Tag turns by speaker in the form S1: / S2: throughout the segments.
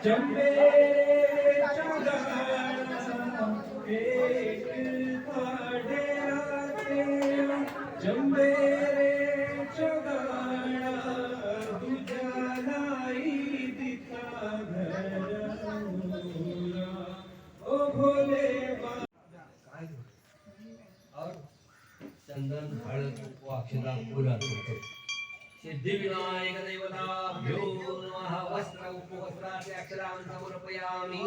S1: चंबे चंदन एक काढे चंबे चंदन तुझ्या नाही दिता घर ओ भोले
S2: और चंदन हळद कुंकू अक्षता फूल अर्पण सिद्धिविनायक देवताभ्यो नमः वस्त्र उपवस्त्रास्य अक्षरां समर्पयामि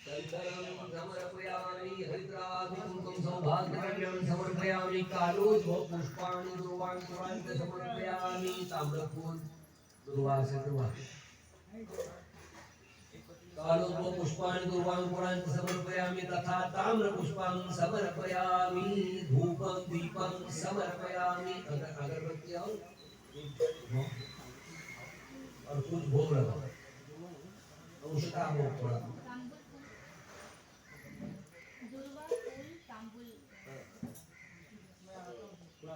S2: शङ्करं समर्पयामि हरिद्राभिकुङ्कुमं सौभाग्यद्रव्यं समर्पयामि कालोद्भव पुष्पाणि दुर्वाङ्कुराणि च समर्पयामि ताम्रफूल दुर्वासद्रुवाः कालोद्भव पुष्पाणि दुर्वाङ्कुराणि च समर्पयामि तथा ताम्रपुष्पं समर्पयामि धूपं दीपं समर्पयामि अगरबत्ती और कुछ भोग लगाओ औषधा भोग थोड़ा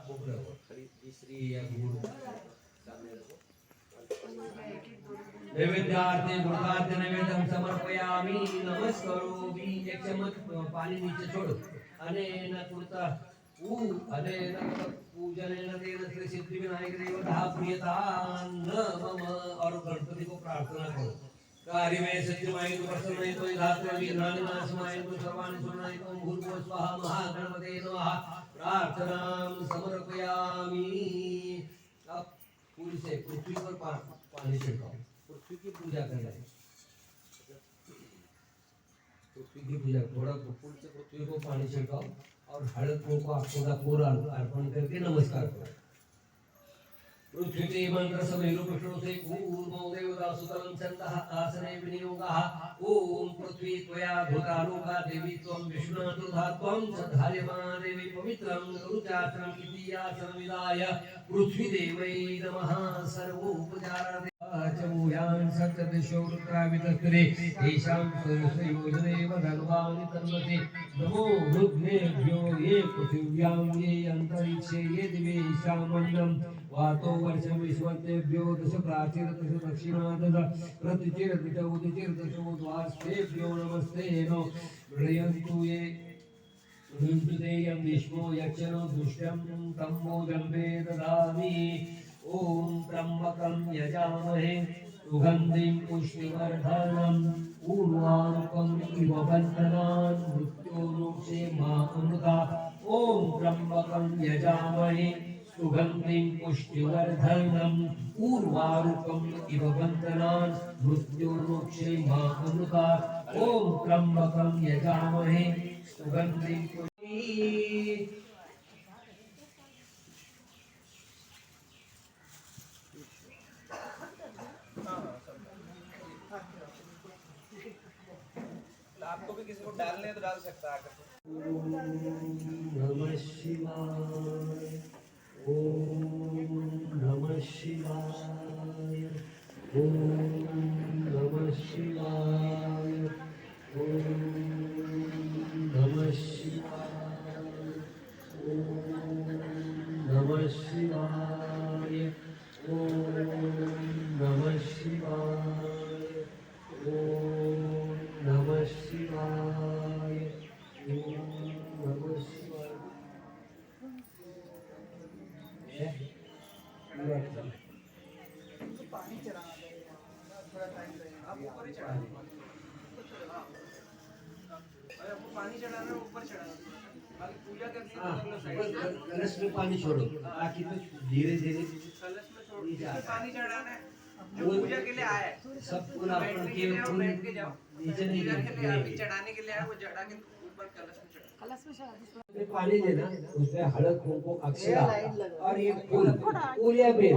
S2: भोग लगाओ तीसरी या गुड़ नैवेद्यार्थे गुड़कार्थे नैवेद्यम समर्पयामि नमस्करोमि एक चम्मच पानी नीचे छोड़ो अनेन कुर्ता अनेन पूजनेन तेन श्री सिद्धि विनायक देवता प्रियतां मम और गणपति को प्रार्थना करो कार्य में सत्यमाय प्रसन्नय तो धात्रे विघ्नानि नाशमाय तो सर्वाणि सुनाय तो भूर्भुवः स्वाहा महागणपते नमः प्रार्थनां समर्पयामि। अब फूल से पृथ्वी पर पानी छिड़काओ पृथ्वी की पूजा करना है पृथ्वी की पूजा थोड़ा फूल से पृथ्वी को पानी छिड़काओ और हळद को अक्षता पूर अर्पण करके नमस्कार करो पृथ्वी के मंत्र समेरु पृष्ठों से कूर्मो देवता सुतलं छन्दः आसने विनियोगः ओम पृथ्वी त्वया धृतालोका देवी त्वं विष्णुतुधा त्वं सधार्यमा देवी पवित्रं गुरुचात्रं इतियासनं विदाय पृथ्वी देवै नमः सर्वोपचारादि चमूयान् सप्तदिशो रुद्रावितस्तरे येषां सहस्रयोजने भगवान् तन्मते नमो रुद्रेभ्यो ये पृथिव्यां ये अन्तरिक्षे ये दिवेशामन्नं वातो वर्षं विश्वतेभ्यो दश प्राचीर दश दक्षिणा दश प्रतिचिर दश उदिचिर दश उद्वास्तेभ्यो नमस्ते नो मृयन्तु ये रुद्रेयं विष्णो यक्षनो दुष्टं तम्बो जम्बे ददामि ओम त्र्यंबकं यजामहे सुगन्धिं पुष्टिवर्धनम् उर्वारुकम् इव बन्धनान् मृत्योर्मुक्षेमामृता ओम त्र्यंबकं यजामहे सुगन्धिं पुष्टिवर्धनम् उर्वारुकम् इव बन्धनान् मृत्योर्मुक्षेमामृता ओम त्र्यंबकं यजामहे सुगन्धिं
S3: आपको भी किसी को डालने तो डाल सकता है
S2: ओम नमः शिवाय ओम नमः शिवाय ओम नमः शिवाय ओम नमः शिवाय ओम नमः शिवाय ओम नमः शिवाय ओम नमः शिवाय ओम नमः शिवाय
S3: पानी चढ़ाना पड़ेगा थोड़ा टाइम लगेगा आप ऊपर ही चढ़ा दीजिए अरे आपको पानी चढ़ाना है ऊपर चढ़ाना बाकी पूजा करनी है तो साइड
S2: कलश में पानी छोड़ो ताकि तो धीरे धीरे
S3: कलश में छोड़ पानी चढ़ाना है जो पूजा के लिए आया है
S2: सब फूल अर्पण
S3: बैठ के जाओ
S2: नीचे नहीं
S3: पूजा के लिए अभी चढ़ाने के लिए आया वो चढ़ा के ऊपर कलश में चढ़ा
S2: पानी लेना उसमें हळद कुंकू अक्षरा और ये फूल पूरिया बेल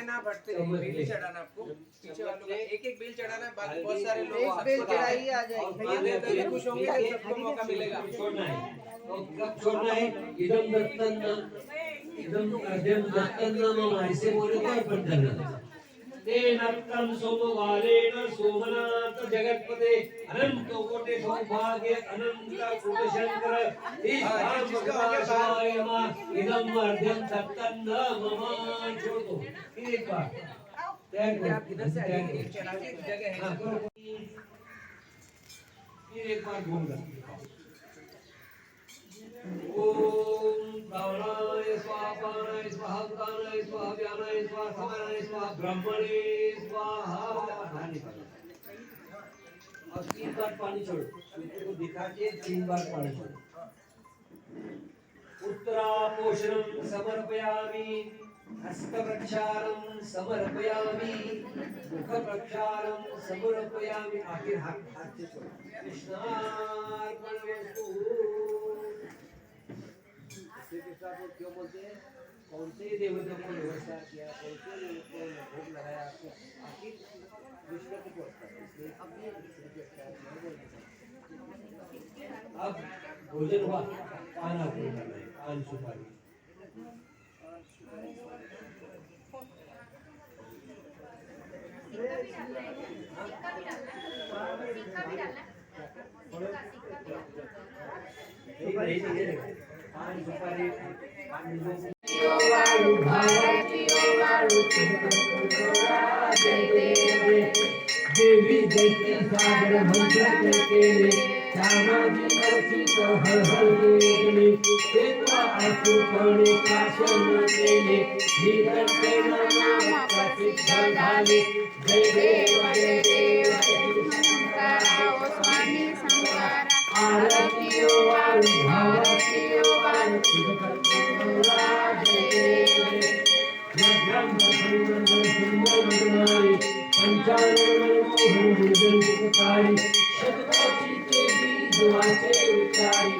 S3: ना बढ़ते बेल चढ़ाना आपको पीछे वालों का एक एक बेल चढ़ाना है बाकी बहुत सारे लोग
S4: बेल चढ़ाई आ जाएगी
S3: भैया खुश होंगे कि सबको मौका मिलेगा
S2: छोड़ना है और कब छोड़ना है इदम दत्तन इदम अर्धम दत्तन मम ऐसे बोले तो अर्पण करना तेनक्तं सोमवारेण सोमनाथ जगत्पते अनंत कोटि सौभाग्य अनंत कोटशंकर ईशाय नमः इदं अर्ध्यं दत्तं मम छोड़ दो एक बार
S3: कि आप इधर से आइए, एक चढ़ाने की जगह है।
S2: हाँ, करो। फिर एक बार घूम लो। ओम प्राणाय स्वाहा प्राणाय स्वाहा उदानाय स्वाहा व्यानाय स्वाहा समानाय स्वाहा ब्रह्मणे स्वाहा। और 3 बार पानी छोड़ो, सूर्य को दिखा के 3 बार पानी छोड़ो। उत्तरापोषणं समर्पयामि, हस्तप्रक्षालं समर्पयामि, मुखप्रक्षालं समर्पयामि। आखिर हाथ से छोड़ो। कृष्णार्पणमस्तु। श्री कृष्ण को क्यों बोलते हैं? कौन से देवता को नमस्कार किया, कौन से देवता को भोग लगाया, आपको आखिर विष्णु को बोलता है, इसलिए अपने श्री कृष्ण को बोलते हैं। अब भोजन हुआ, पान आपको करना है, पान सुपारी। पान सुपारी देवी दैत्य सागर मंत्र केले, सामाजिक अवचित हर हर केले, तेत्वा असुरपणे शासन केले, निरंतर नामाचा सिद्ध झाले। जय देव जय देव
S4: शंकरा ओ स्वामी शंकरा
S2: आरती ओ भारती ओ भारती जय देव ब्रह्म सुंदर सुंदर पंचानन मोहन शतकोटी देवी दुआचे उच्चारी